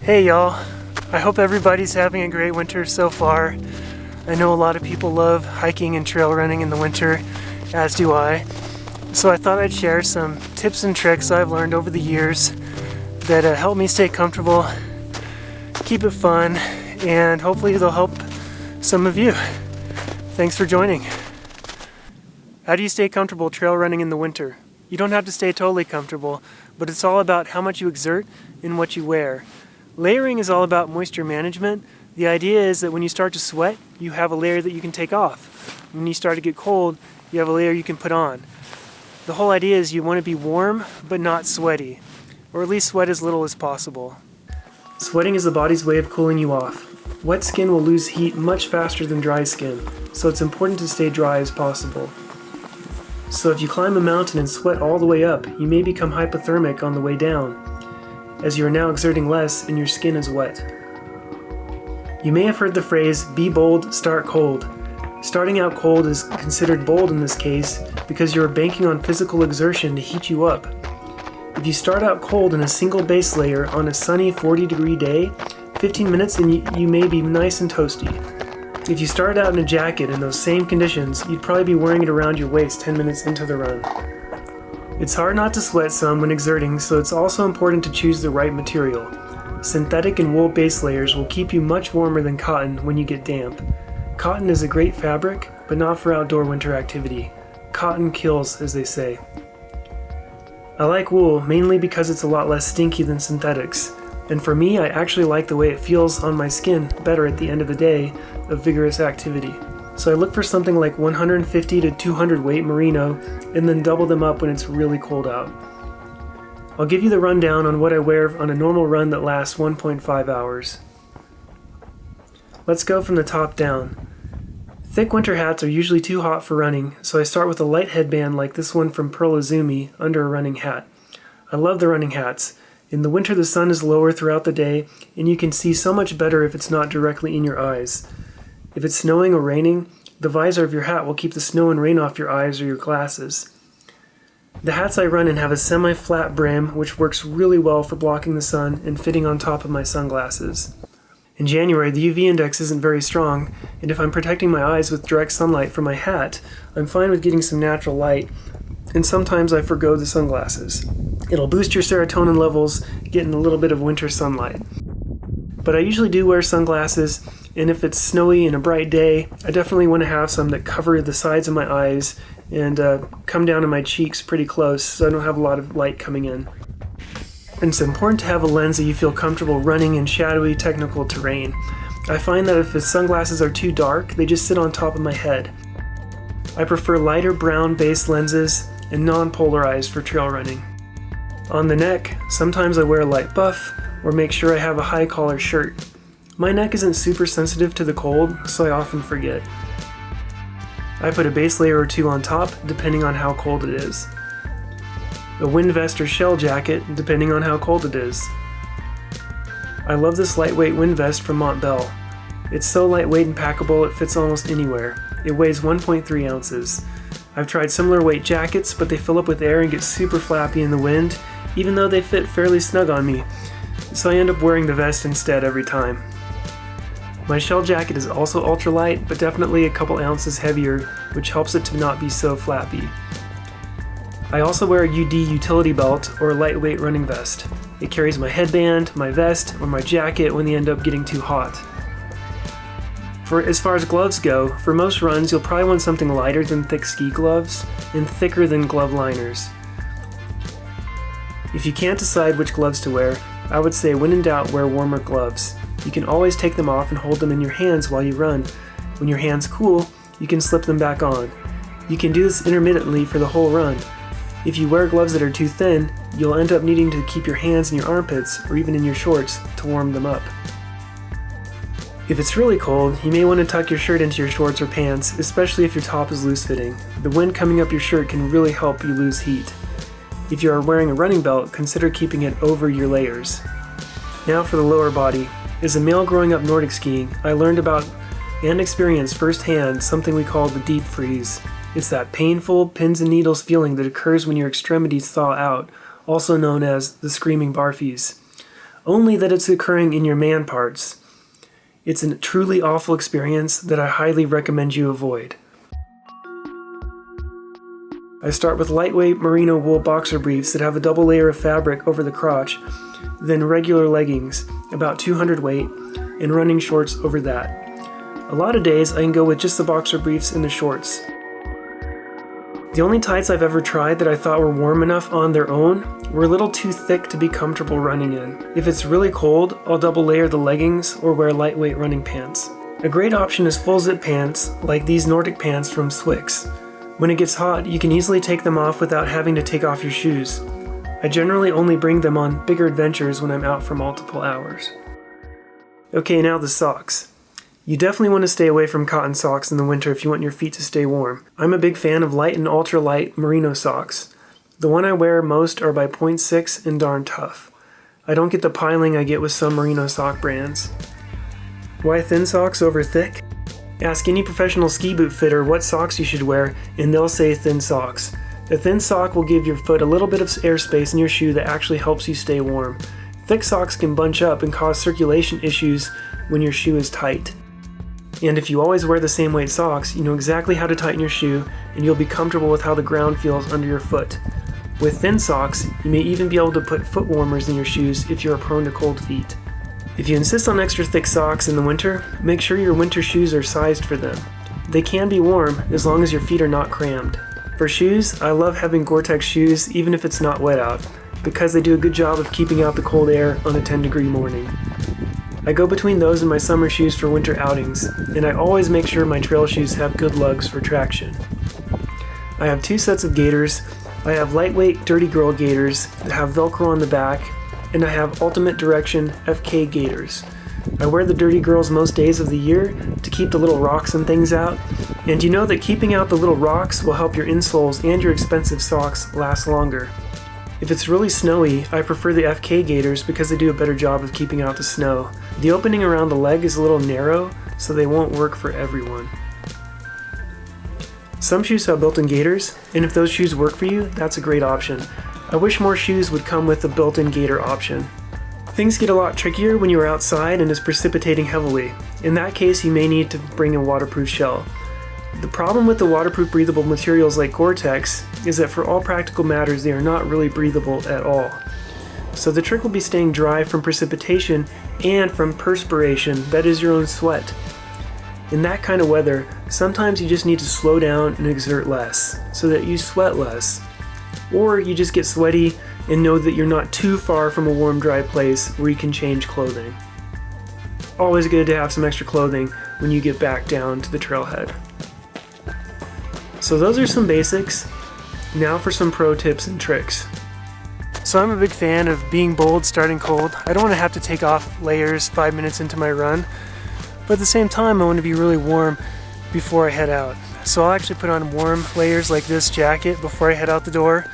Hey y'all, I hope everybody's having a great winter so far. I know a lot of people love hiking and trail running in the winter, as do I. So I thought I'd share some tips and tricks I've learned over the years that help me stay comfortable, keep it fun, and hopefully they'll help some of you. Thanks for joining. How do you stay comfortable trail running in the winter? You don't have to stay totally comfortable, but it's all about how much you exert and what you wear. Layering is all about moisture management. The idea is that when you start to sweat, you have a layer that you can take off. When you start to get cold, you have a layer you can put on. The whole idea is you want to be warm, but not sweaty, or at least sweat as little as possible. Sweating is the body's way of cooling you off. Wet skin will lose heat much faster than dry skin, so it's important to stay dry as possible. So if you climb a mountain and sweat all the way up, you may become hypothermic on the way down, as you are now exerting less and your skin is wet. You may have heard the phrase, be bold, start cold. Starting out cold is considered bold in this case because you are banking on physical exertion to heat you up. If you start out cold in a single base layer on a sunny 40-degree day, 15 minutes and you may be nice and toasty. If you started out in a jacket in those same conditions, you'd probably be wearing it around your waist 10 minutes into the run. It's hard not to sweat some when exerting, so it's also important to choose the right material. Synthetic and wool base layers will keep you much warmer than cotton when you get damp. Cotton is a great fabric, but not for outdoor winter activity. Cotton kills, as they say. I like wool mainly because it's a lot less stinky than synthetics, and for me, I actually like the way it feels on my skin better at the end of the day of vigorous activity. So I look for something like 150 to 200 weight merino and then double them up when it's really cold out. I'll give you the rundown on what I wear on a normal run that lasts 1.5 hours. Let's go from the top down. Thick winter hats are usually too hot for running, so I start with a light headband like this one from Pearl Izumi under a running hat. I love the running hats. In the winter the sun is lower throughout the day and you can see so much better if it's not directly in your eyes. If it's snowing or raining, the visor of your hat will keep the snow and rain off your eyes or your glasses. The hats I run in have a semi-flat brim, which works really well for blocking the sun and fitting on top of my sunglasses. In January, the UV index isn't very strong, and if I'm protecting my eyes with direct sunlight from my hat, I'm fine with getting some natural light, and sometimes I forgo the sunglasses. It'll boost your serotonin levels, getting a little bit of winter sunlight. But I usually do wear sunglasses, and if it's snowy and a bright day, I definitely want to have some that cover the sides of my eyes and come down to my cheeks pretty close so I don't have a lot of light coming in. And it's important to have a lens that you feel comfortable running in shadowy, technical terrain. I find that if the sunglasses are too dark, they just sit on top of my head. I prefer lighter brown base lenses and non-polarized for trail running. On the neck, sometimes I wear a light buff or make sure I have a high collar shirt. My neck isn't super sensitive to the cold, so I often forget. I put a base layer or two on top, depending on how cold it is. A wind vest or shell jacket, depending on how cold it is. I love this lightweight wind vest from Montbell. It's so lightweight and packable it fits almost anywhere. It weighs 1.3 ounces. I've tried similar weight jackets, but they fill up with air and get super flappy in the wind, even though they fit fairly snug on me. So I end up wearing the vest instead every time. My shell jacket is also ultralight, but definitely a couple ounces heavier, which helps it to not be so flappy. I also wear a UD utility belt or a lightweight running vest. It carries my headband, my vest, or my jacket when they end up getting too hot. As far as gloves go, for most runs you'll probably want something lighter than thick ski gloves and thicker than glove liners. If you can't decide which gloves to wear, I would say when in doubt wear warmer gloves. You can always take them off and hold them in your hands while you run. When your hands cool, you can slip them back on. You can do this intermittently for the whole run. If you wear gloves that are too thin, you'll end up needing to keep your hands in your armpits or even in your shorts to warm them up. If it's really cold, you may want to tuck your shirt into your shorts or pants, especially if your top is loose-fitting. The wind coming up your shirt can really help you lose heat. If you are wearing a running belt, consider keeping it over your layers. Now for the lower body. As a male growing up Nordic skiing, I learned about and experienced firsthand something we call the deep freeze. It's that painful pins and needles feeling that occurs when your extremities thaw out, also known as the screaming barfies. only that it's occurring in your man parts. It's a truly awful experience that I highly recommend you avoid. I start with lightweight merino wool boxer briefs that have a double layer of fabric over the crotch, then regular leggings, about 200 weight, and running shorts over that. A lot of days I can go with just the boxer briefs and the shorts. The only tights I've ever tried that I thought were warm enough on their own were a little too thick to be comfortable running in. If it's really cold, I'll double layer the leggings or wear lightweight running pants. A great option is full zip pants, like these Nordic pants from Swix. When it gets hot, you can easily take them off without having to take off your shoes. I generally only bring them on bigger adventures when I'm out for multiple hours. Okay, now the socks. You definitely want to stay away from cotton socks in the winter if you want your feet to stay warm. I'm a big fan of light and ultra-light merino socks. The one I wear most are by 0.6 and darn tough. I don't get the piling I get with some merino sock brands. Why thin socks over thick? Ask any professional ski boot fitter what socks you should wear and they'll say thin socks. A thin sock will give your foot a little bit of airspace in your shoe that actually helps you stay warm. Thick socks can bunch up and cause circulation issues when your shoe is tight. And if you always wear the same weight socks, you know exactly how to tighten your shoe and you'll be comfortable with how the ground feels under your foot. With thin socks, you may even be able to put foot warmers in your shoes if you are prone to cold feet. If you insist on extra thick socks in the winter, make sure your winter shoes are sized for them. They can be warm as long as your feet are not crammed. For shoes, I love having Gore-tex shoes even if it's not wet out, because they do a good job of keeping out the cold air on a 10-degree morning. I go between those and my summer shoes for winter outings, and I always make sure my trail shoes have good lugs for traction. I have 2 sets of gaiters. I have lightweight Dirty Girl gaiters that have Velcro on the back, and I have Ultimate Direction FK Gaiters. I wear the Dirty Girls most days of the year to keep the little rocks and things out, and you know that keeping out the little rocks will help your insoles and your expensive socks last longer. If it's really snowy, I prefer the FK Gaiters because they do a better job of keeping out the snow. The opening around the leg is a little narrow, so they won't work for everyone. Some shoes have built-in gaiters, and if those shoes work for you, that's a great option. I wish more shoes would come with a built-in gaiter option. Things get a lot trickier when you are outside and it's precipitating heavily. In that case, you may need to bring a waterproof shell. The problem with the waterproof breathable materials like Gore-tex is that for all practical matters they are not really breathable at all. So the trick will be staying dry from precipitation and from perspiration, that is your own sweat. In that kind of weather, sometimes you just need to slow down and exert less, so that you sweat less. Or you just get sweaty and know that you're not too far from a warm, dry place where you can change clothing. Always good to have some extra clothing when you get back down to the trailhead. So those are some basics. Now for some pro tips and tricks. So I'm a big fan of being bold starting cold. I don't want to have to take off layers 5 minutes into my run, but at the same time I want to be really warm before I head out. So I'll actually put on warm layers like this jacket before I head out the door,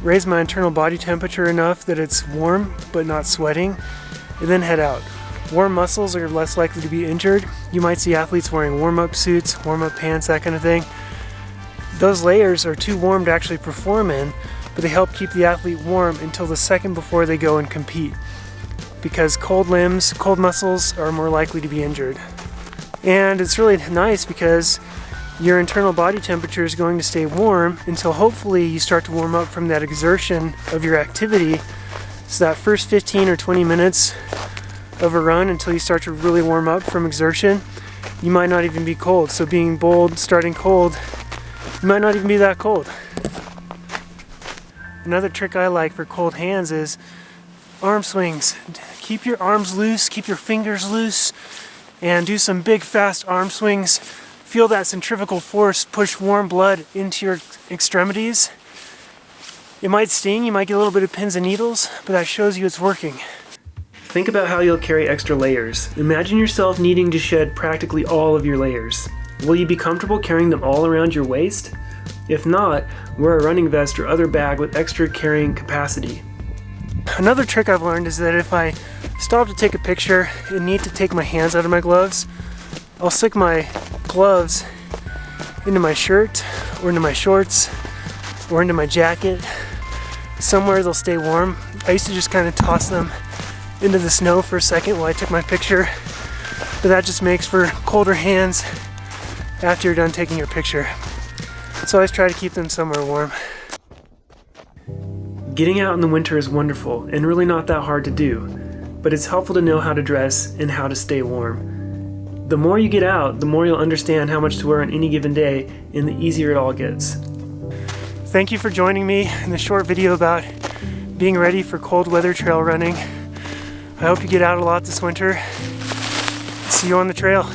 raise my internal body temperature enough that it's warm but not sweating, and then head out. Warm muscles are less likely to be injured. You might see athletes wearing warm-up suits, warm-up pants, that kind of thing. Those layers are too warm to actually perform in, but they help keep the athlete warm until the second before they go and compete, because cold limbs, cold muscles are more likely to be injured. And it's really nice because your internal body temperature is going to stay warm until hopefully you start to warm up from that exertion of your activity. So that first 15 or 20 minutes of a run until you start to really warm up from exertion, you might not even be cold. So being bold, starting cold, you might not even be that cold. Another trick I like for cold hands is arm swings. Keep your arms loose, keep your fingers loose, and do some big fast arm swings. Feel that centrifugal force push warm blood into your extremities. It might sting, you might get a little bit of pins and needles, but that shows you it's working. Think about how you'll carry extra layers. Imagine yourself needing to shed practically all of your layers. Will you be comfortable carrying them all around your waist? If not, wear a running vest or other bag with extra carrying capacity. Another trick I've learned is that if I stop to take a picture and need to take my hands out of my gloves, I'll stick my gloves into my shirt or into my shorts or into my jacket. Somewhere they'll stay warm. I used to just kind of toss them into the snow for a second while I took my picture, but that just makes for colder hands after you're done taking your picture. So I always try to keep them somewhere warm. Getting out in the winter is wonderful and really not that hard to do, but it's helpful to know how to dress and how to stay warm. The more you get out, the more you'll understand how much to wear on any given day, and the easier it all gets. Thank you for joining me in this short video about being ready for cold weather trail running. I hope you get out a lot this winter. See you on the trail.